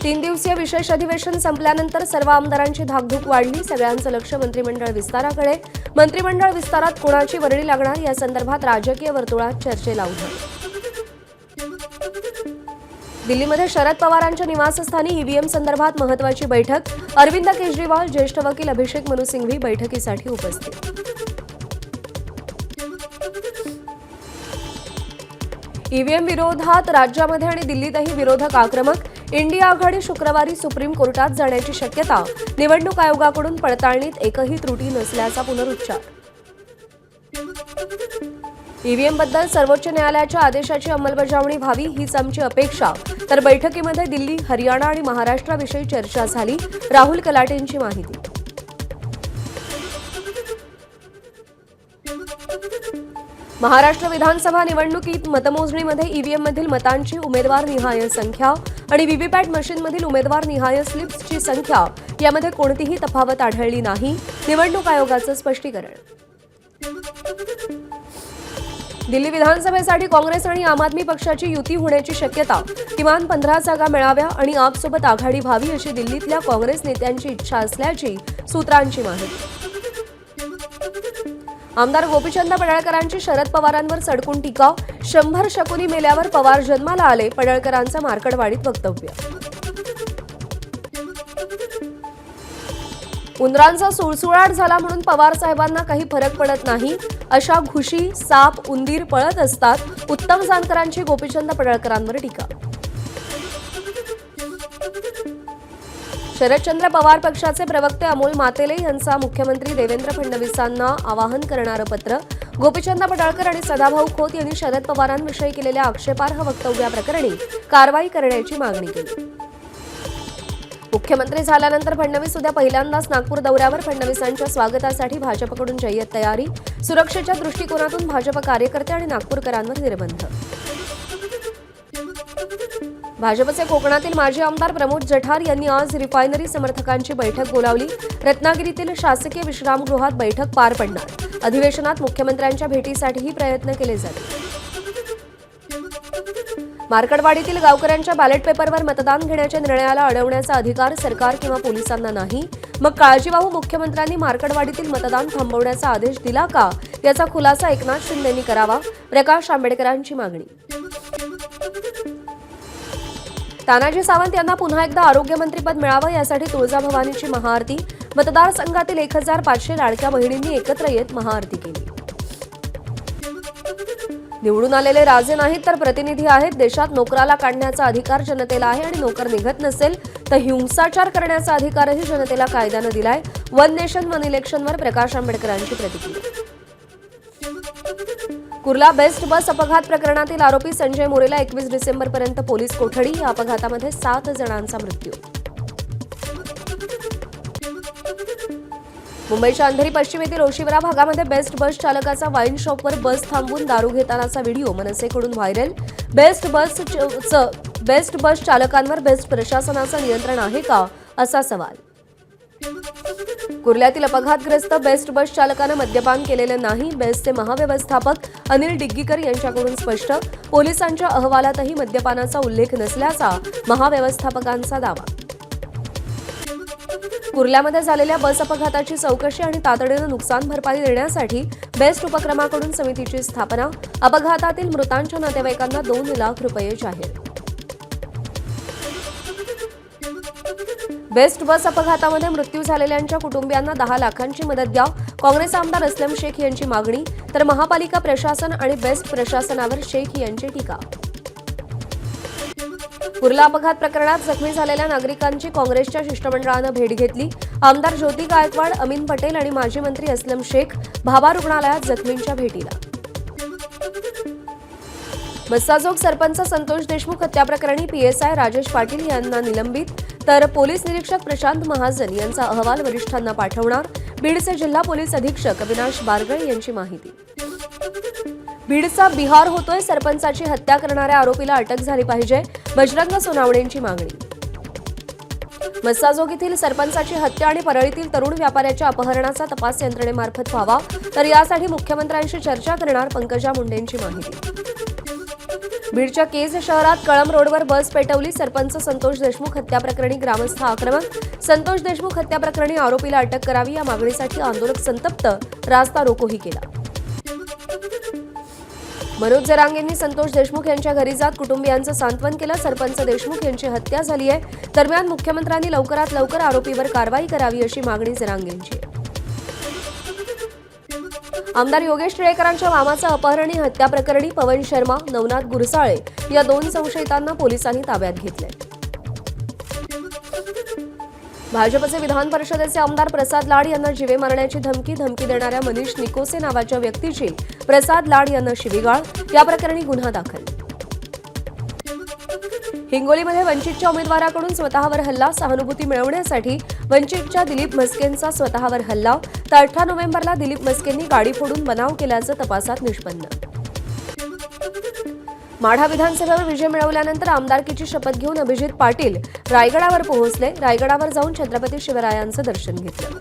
तीन दिवसीय विशेष अधिवेशन संपल्यानंतर सर्व आमदारांची धाकधूक वाढली. सगळ्यांचं लक्ष मंत्रिमंडळ विस्ताराकडे. मंत्रिमंडळ विस्तारात कोणाची वर्णी लागणार या संदर्भात राजकीय वर्तुळात चर्चेला उधाण. दिल्लीमध्ये शरद पवारांच्या निवासस्थानी ईव्हीएम संदर्भात महत्त्वाची बैठक. अरविंद केजरीवाल, ज्येष्ठ वकील अभिषेक मनु सिंघवी बैठकीसाठी उपस्थित. ईव्हीएम विरोधात राज्यामध्ये आणि दिल्लीतही विरोधक आक्रमक. इंडिया आघाडी शुक्रवारी सुप्रीम कोर्टात जाण्याची शक्यता. निवडणूक आयोगाकडून पडताळणीत एकही त्रुटी नसल्याचा पुनरुच्चार. ईव्हीएमबद्दल सर्वोच्च न्यायालयाच्या आदेशाची अंमलबजावणी व्हावी हीच आमची अपेक्षा. तर बैठकीमध्ये दिल्ली, हरियाणा आणि महाराष्ट्राविषयी चर्चा झाली. राहुल कलाटेंची माहिती. महाराष्ट्र विधानसभा निवडणुकीत मतमोजणीमध्ये ईव्हीएममधील मतांची उमेदवार निहाय संख्या आणि व्हीव्हीपॅट मशीनमधील उमेदवार निहाय स्लिप्सची संख्या यामध्ये कोणतीही तफावत आढळली नाही. निवडणूक आयोगाचं स्पष्टीकरण. दिल्ली विधानसभेसाठी काँग्रेस आणि आम आदमी पक्षाची युती होण्याची शक्यता. किमान 15 जागा मिळाव्या आणि आपसोबत आघाडी व्हावी अशी दिल्लीतल्या काँग्रेस नेत्यांची इच्छा असल्याची सूत्रांची माहिती. आमदार गोपीचंद पडळकरांची शरद पवारांवर सडकून टीका. 100 शकुनी मेल्यावर पवार जन्माला आले, पडळकरांचं मार्कडवाडीत वक्तव्य. उंदरांचा सुळसुळाट झाला म्हणून पवार साहेबांना काही फरक पडत नाही. अशा घुशी, साप, उंदीर पळत असतात. उत्तम जानकरांची गोपीचंद पडळकरांवर टीका. शरदचंद्र पवार पक्षाचे प्रवक्ते अमोल मातेले यांचा मुख्यमंत्री देवेंद्र फडणवीसांना आवाहन करणारं पत्र. गोपीचंद पडळकर आणि सदाभाऊ खोत यांनी शरद पवारांविषयी केलेल्या आक्षेपार्ह वक्तव्याप्रकरणी कारवाई करण्याची मागणी केली. मुख्यमंत्री झाल्यानंतर फडणवीस उद्या पहिल्यांदाच नागपूर दौऱ्यावर. फडणवीसांच्या स्वागतासाठी भाजपकडून जय्यत तयारी. सुरक्षेच्या दृष्टिकोनातून भाजप कार्यकर्ते आणि नागपूरकरांवर निर्बंध. भाजपचे कोकणातील माजी आमदार प्रमोद जठार यांनी आज रिफायनरी समर्थकांची बैठक बोलावली. रत्नागिरीतील शासकीय विश्रामगृहात बैठक पार पडणार. अधिवेशनात मुख्यमंत्र्यांच्या भेटीसाठीही प्रयत्न केले जातील. मार्कडवाडीतील गावकऱ्यांच्या बॅलेट पेपरवर मतदान घेण्याच्या निर्णयाला अडवण्याचा अधिकार सरकार किंवा पोलिसांना नाही. मग काळजीवाहू मुख्यमंत्र्यांनी मार्कडवाडीतील मतदान थांबवण्याचा आदेश दिला का याचा खुलासा एकनाथ शिंदेंनी करावा. प्रकाश आंबेडकरांची मागणी. तानाजी सावंत यांना पुन्हा एकदा आरोग्यमंत्रीपद मिळावं यासाठी तुळजाभवानीची महाआरती. मतदारसंघातील 1500 लाडक्या बहिणींनी एकत्र येत महाआरती केली. निवडून आलेले राजे नाहीत तर प्रतिनिधी आहेत. देशात नोकराला काढण्याचा अधिकार जनतेला आहे आणि नोकर निघत नसेल तर हिंसाचार करण्याचा अधिकारही जनतेला कायद्यानं दिलाय. वन नेशन वन इलेक्शनवर प्रकाश आंबेडकरांची प्रतिक्रिया. कुर्ला बेस्ट बस अपघात प्रकरणातील आरोपी संजय मोरेला 21 डिसेंबरपर्यंत पोलीस कोठडी. या अपघातामध्ये 7 जणांचा मृत्यू. मुंबईच्या अंधेरी पश्चिम येथील ओशिवरा भागामध्ये बेस्ट बस चालकाचा वाईन शॉपवर बस थांबवून दारू घेतानाचा व्हिडिओ मनसेकडून व्हायरल. बेस्ट बस चालकांवर बेस्ट प्रशासनाचं नियंत्रण आहे का असा सवाल. कुर्ल्यातील अपघातग्रस्त बेस्ट बस चालकानं मद्यपान केलेलं नाही. बेस्टचे महाव्यवस्थापक अनिल डिग्गीकर यांच्याकडून स्पष्ट. पोलिसांच्या अहवालातही मद्यपानाचा उल्लेख नसल्याचा महाव्यवस्थापकांचा दावा. कुर्ल्यामध्ये झालेल्या बस अपघाताची चौकशी आणि तातडीनं नुकसान भरपाई देण्यासाठी बेस्ट उपक्रमाकडून समितीची स्थापना. अपघातातील मृतांच्या नातेवाईकांना 2 लाख रुपये जाहीर. बेस्ट बस अपघातामध्ये मृत्यू झालेल्यांच्या कुटुंबियांना 10 लाखांची मदत द्या. काँग्रेस आमदार अस्लम शेख यांची मागणी. तर महापालिका प्रशासन आणि बेस्ट प्रशासनावर शेख यांची टीका. कुर्ला अपघात प्रकरणात जखमी झालेल्या नागरिकांची काँग्रेसच्या शिष्टमंडळानं भेट घेतली. आमदार ज्योती गायकवाड, अमीन पटेल आणि माजी मंत्री अस्लम शेख भाभा रुग्णालयात जखमींच्या भेटीला. मस्साजोग सरपंच संतोष देशमुख हत्याप्रकरणी पीएसआय राजेश पाटील यांना निलंबित. तर पोलीस निरीक्षक प्रशांत महाजन यांचा अहवाल वरिष्ठांना पाठवणार. बीडचे जिल्हा पोलीस अधीक्षक अविनाश बारगळ यांची माहिती. बीडचा बिहार होतोय. सरपंचाची हत्या करणाऱ्या आरोपीला अटक झाली पाहिजे. बजरंग सोनावणेंची मागणी. मस्साजोग येथील सरपंचाची हत्या आणि परळीतील तरुण व्यापाऱ्याच्या अपहरणाचा तपास यंत्रणेमार्फत व्हावा. तर यासाठी मुख्यमंत्र्यांशी चर्चा करणार पंकजा मुंडेंची माहिती. बीडच्या केज शहरात कळंब रोडवर बस पेटवली. सरपंच संतोष देशमुख हत्या प्रकरणी ग्रामस्थ आक्रमक. संतोष देशमुख हत्या प्रकरणी आरोपीला अटक करावी या मागणीसाठी आंदोलक संतप्त. रास्ता रोकोही केला. मनोज जरांगेंनी संतोष देशमुख यांच्या घरी जात कुटुंबियांचं सांत्वन केलं. सरपंच देशमुख यांची हत्या झाली आहे. दरम्यान मुख्यमंत्र्यांनी लवकरात लवकर आरोपीवर कारवाई करावी अशी मागणी जरांगेंची आहे. आमदार योगेश टिळेकरांच्या मामाचं अपहरण हत्या प्रकरणी पवन शर्मा, नवनाथ गुरसाळे या 2 संशयितांना पोलिसांनी ताब्यात घेतले. भाजपचे विधान परिषदेचे आमदार प्रसाद लाड यांना जीवे मारण्याची धमकी देणाऱ्या मनीष निकोसे नावाच्या व्यक्तीची प्रसाद लाड यांना शिवीगाळ. या प्रकरणी गुन्हा दाखल. हिंगोलीमध्ये वंचितच्या उमेदवाराकडून स्वतःवर हल्ला. सहानुभूती मिळवण्यासाठी वंचितच्या दिलीप म्हस्केंचा स्वतःवर हल्ला. तर 18 नोव्हेंबरला दिलीप म्हस्केंनी गाडी फोडून बनाव केल्याचं तपासात निष्पन्न. माढा विधानसभेवर विजय मिळवल्यानंतर आमदारकीची शपथ घेऊन अभिजित पाटील रायगडावर पोहोचले. रायगडावर जाऊन छत्रपती शिवरायांचं दर्शन घेतलं.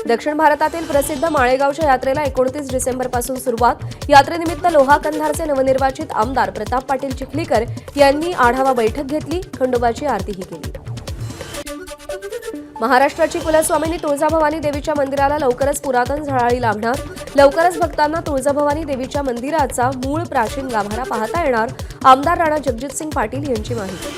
दक्षिण भारतातील प्रसिद्ध माळेगावच्या यात्रेला 29 डिसेंबरपासून सुरुवात. यात्रेनिमित्त लोहा कंधारचे नवनिर्वाचित आमदार प्रताप पाटील चिखलीकर यांनी आढावा बैठक घेतली. खंडोबाची आरतीही केली. महाराष्ट्राची कुलस्वामिनी तुळजाभवानी देवीच्या मंदिराला लवकरच पुरातन झळाळी लागणार. लवकरच भक्तांना तुळजाभवानी देवीच्या मंदिराचा मूळ प्राचीन गाभारा पाहता येणार. आमदार राणा जगजितसिंग पाटील यांची माहिती.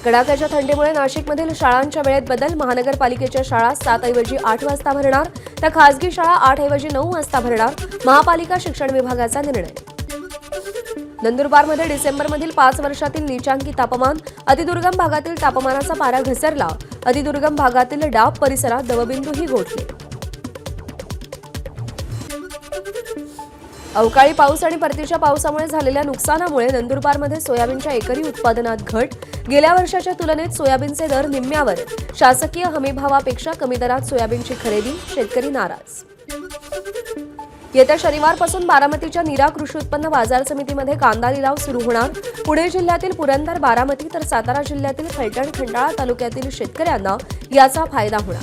कडाक्याच्या थंडीमुळे नाशिकमधील शाळांच्या वेळेत बदल. महानगरपालिकेच्या शाळा 7 ऐवजी 8 वाजता भरणार. तर खासगी शाळा 8 ऐवजी 9 वाजता भरणार. महापालिका शिक्षण विभागाचा निर्णय. नंदुरबारमध्ये डिसेंबरमधील 5 वर्षातील नीचांकी तापमान. अतिदुर्गम भागातील तापमानाचा पारा घसरला. अतिदुर्गम भागातील डाब परिसरात दवबिंदूही गोठले. अवकाळी पाऊस आणि परतीच्या पावसामुळे झालेल्या नुकसानामुळे नंदुरबारमध्ये सोयाबीनच्या एकरी उत्पादनात घट. गेल्या वर्षाच्या तुलनेत सोयाबीनचे दर निम्म्यावर. शासकीय हमीभावापेक्षा कमी दरात सोयाबीनची खरेदी. शेतकरी नाराज. येत्या शनिवारपासून बारामतीच्या नीरा कृषी उत्पन्न बाजार समितीमध्ये कांदा लिलाव सुरू होणार. पुणे जिल्ह्यातील पुरंदर, बारामती तर सातारा जिल्ह्यातील फलटण, खंडाळा तालुक्यातील शेतकऱ्यांना याचा फायदा होणार.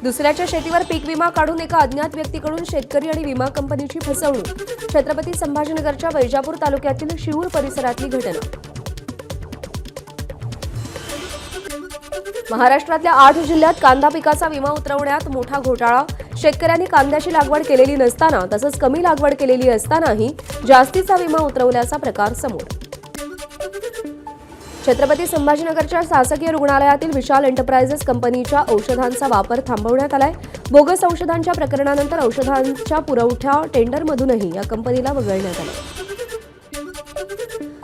दुसऱ्याच्या शेतीवर पीक विमा काढून एका अज्ञात व्यक्तीकडून शेतकरी आणि विमा कंपनीची फसवणूक. छत्रपती संभाजीनगरच्या वैजापूर तालुक्यातील शिऊर परिसरातली घटना. महाराष्ट्रातल्या 8 जिल्ह्यात कांदा पिकाचा विमा उतरवण्यात मोठा घोटाळा. शेतकऱ्यांनी कांद्याची लागवड केलेली नसताना तसंच कमी लागवड केलेली असतानाही जास्तीचा विमा उतरवल्याचा प्रकार समोर. छत्रपती संभाजीनगरच्या शासकीय रुग्णालयातील विशाल एंटरप्राइजेस कंपनीच्या औषधांचा वापर थांबवण्यात आलाय. बोगस औषधांच्या प्रकरणानंतर औषधांच्या पुरवठा टेंडरमधूनही या कंपनीला वगळण्यात आलं.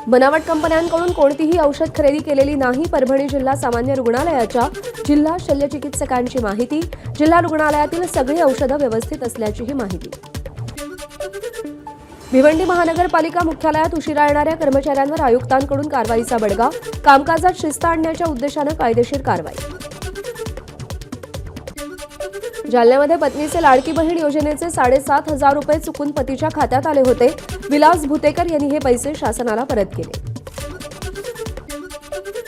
बनावट कंपन्यांकडून कोणतीही औषध खरेदी केलेली नाही. परभणी जिल्हा सामान्य रुग्णालयाच्या जिल्हा शल्यचिकित्सकांची माहिती. जिल्हा रुग्णालयातील सगळी औषधं व्यवस्थित असल्याचीही माहिती. भिवंडी महानगरपालिका मुख्यालयात उशिरा येणाऱ्या कर्मचाऱ्यांवर आयुक्तांकडून कारवाईचा बडगा. कामकाजात शिस्त आणण्याच्या उद्देशानं कायदेशीर कारवाई. जालन्यामध्ये पत्नीचे लाडकी बहीण योजनेचे 7,500 रुपये चुकून पतीच्या खात्यात आले होते. विलास भुतेकर यांनी हे पैसे शासनाला परत केले.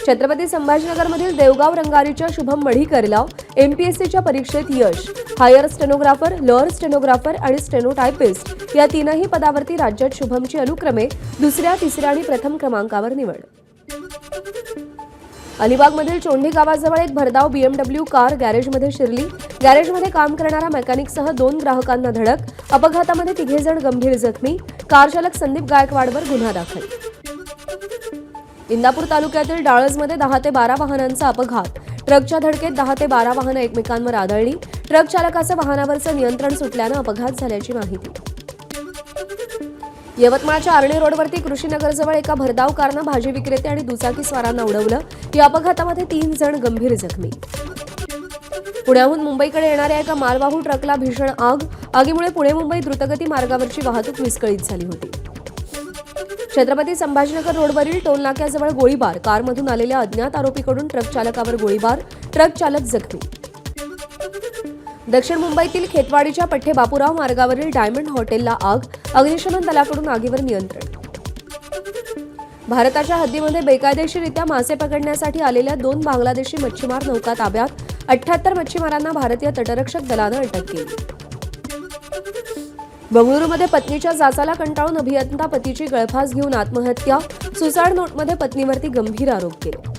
छत्रपती संभाजीनगरमधील देवगाव रंगारीच्या शुभम मढीकरला एमपीएससीच्या परीक्षेत यश. हायर स्टेनोग्राफर, लोअर स्टेनोग्राफर आणि स्टेनोटायपिस्ट या 3ही पदावरती राज्यात शुभमची अनुक्रमे 2ऱ्या, 3ऱ्या आणि प्रथम क्रमांकावर निवड. अलिबागमधील चोंडी गावाजवळ एक भरधाव बीएमडब्ल्यू कार गॅरेजमध्ये शिरली. गॅरेजमध्ये काम करणाऱ्या मेकॅनिकसह 2 ग्राहकांना धडक. अपघातामध्ये 3 जण गंभीर जखमी. कार चालक संदीप गायकवाडवर गुन्हा दाखल. इंदापूर तालुक्यातील डाळजमध्ये 10 ते 12 वाहनांचा अपघात. ट्रकच्या धडकेत 10 ते 12 वाहनं एकमेकांवर आदळली. ट्रक चालकाचं वाहनावरचं नियंत्रण सुटल्यानं अपघात झाल्याची माहिती. यवतमाळच्या आर्णी रोडवरती कृषीनगरजवळ एका भरधाव कारनं भाजी विक्रेते आणि दुचाकी स्वारांना उडवलं. या अपघातामध्ये 3 जण गंभीर जखमी. पुण्याहून मुंबईकडे येणाऱ्या एका मालवाहू ट्रकला भीषण आग. आगीमुळे पुणे मुंबई द्रुतगती मार्गावरची वाहतूक विस्कळीत झाली होती. छत्रपती संभाजीनगर रोडवरील टोल नाक्याजवळ गोळीबार. कारमधून आलेल्या अज्ञात आरोपीकडून ट्रक चालकावर गोळीबार. ट्रक चालक जखमी. दक्षिण मुंबईतील खेतवाडीच्या पठ्ठे बापूराव मार्गावरील डायमंड हॉटेलला आग. अग्निशमन दलाकडून आगीवर नियंत्रण. भारताच्या हद्दीमध्ये बेकायदेशीररित्या मासे पकडण्यासाठी आलेल्या 2 बांगलादेशी मच्छीमार नौका ताब्यात. 78 मच्छीमारांना भारतीय तटरक्षक दलानं अटक केली. बंगळुरूमध्ये पत्नीच्या जाचाला कंटाळून अभियंता पतीची गळफास घेऊन आत्महत्या. सुसाईड नोटमध्ये पत्नीवरती गंभीर आरोप केले.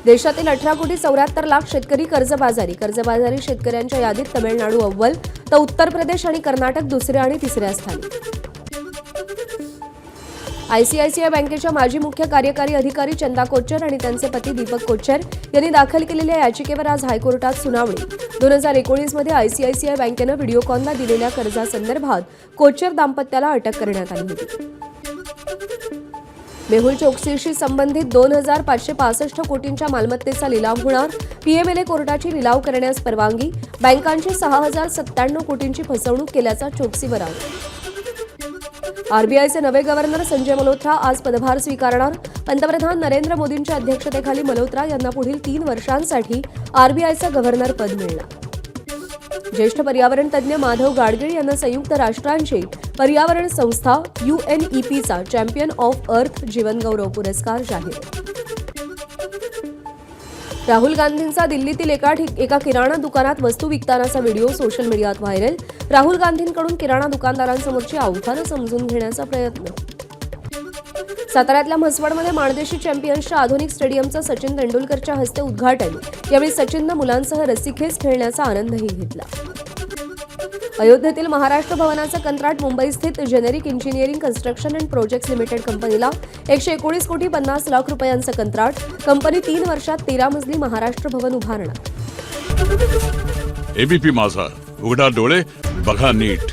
देशातील 18,74,00,000 शेतकरी कर्जबाजारी शेतकऱ्यांच्या यादीत तमिळनाडू अव्वल तर उत्तर प्रदेश आणि कर्नाटक दुसऱ्या आणि तिसऱ्या स्थानी. आयसीआयसीआय बँकेच्या माजी मुख्य कार्यकारी अधिकारी चंदा कोच्चर आणि त्यांचे पती दीपक कोच्चर यांनी दाखल केलेल्या याचिकेवर आज हायकोर्टात सुनावणी. 2019 मध्ये आयसीआयसीआय बँकेनं व्हिडिओकॉनला दिलेल्या कर्जासंदर्भात कोच्चर दाम्पत्याला अटक करण्यात आली होती. मेहुल चोक्सीशी संबंधित 2,565 कोटींच्या मालमत्तेचा लिलाव होणार. पीएमएलए कोर्टाची लिलाव करण्यास परवानगी. बँकांची 6,097 कोटींची फसवणूक केल्याचा चोक्सीवर आरोप. आरबीआयचे नवे गव्हर्नर संजय मल्होत्रा आज पदभार स्वीकारणार. पंतप्रधान नरेंद्र मोदींच्या अध्यक्षतेखाली मल्होत्रा यांना पुढील 3 वर्षांसाठी आरबीआयचं गव्हर्नर पद मिळणार. ज्येष्ठ पर्यावरण तज्ज्ञ माधव गाडगीळ यांना संयुक्त राष्ट्रांची पर्यावरण संस्था UNEPचा चॅम्पियन ऑफ अर्थ जीवनगौरव पुरस्कार जाहीर. राहुल गांधींचा दिल्लीतील एका किराणा दुकानात वस्तू विकतानाचा व्हिडिओ सोशल मीडियात व्हायरल. राहुल गांधींकडून किराणा दुकानदारांसमोरची आव्हानं समजून घेण्याचा प्रयत्न. साताऱ्यातल्या म्हसवडमध्ये माणदेशी चॅम्पियन्सच्या आधुनिक स्टेडियमचं सचिन तेंडुलकरच्या हस्ते उद्घाटन. यावेळी सचिननं मुलांसह रस्सीखेच खेळण्याचा आनंदही घेतला. अयोध्येतील महाराष्ट्र भवनाचं कंत्राट मुंबईस्थित generic engineering construction and projects limited कंपनीला 119,50,00,000 रुपयांचं कंत्राट. कंपनी 3 वर्षात 13 मजली महाराष्ट्र भवन उभारणार. एबीपी माझा, उघडा डोळे बघा नीट.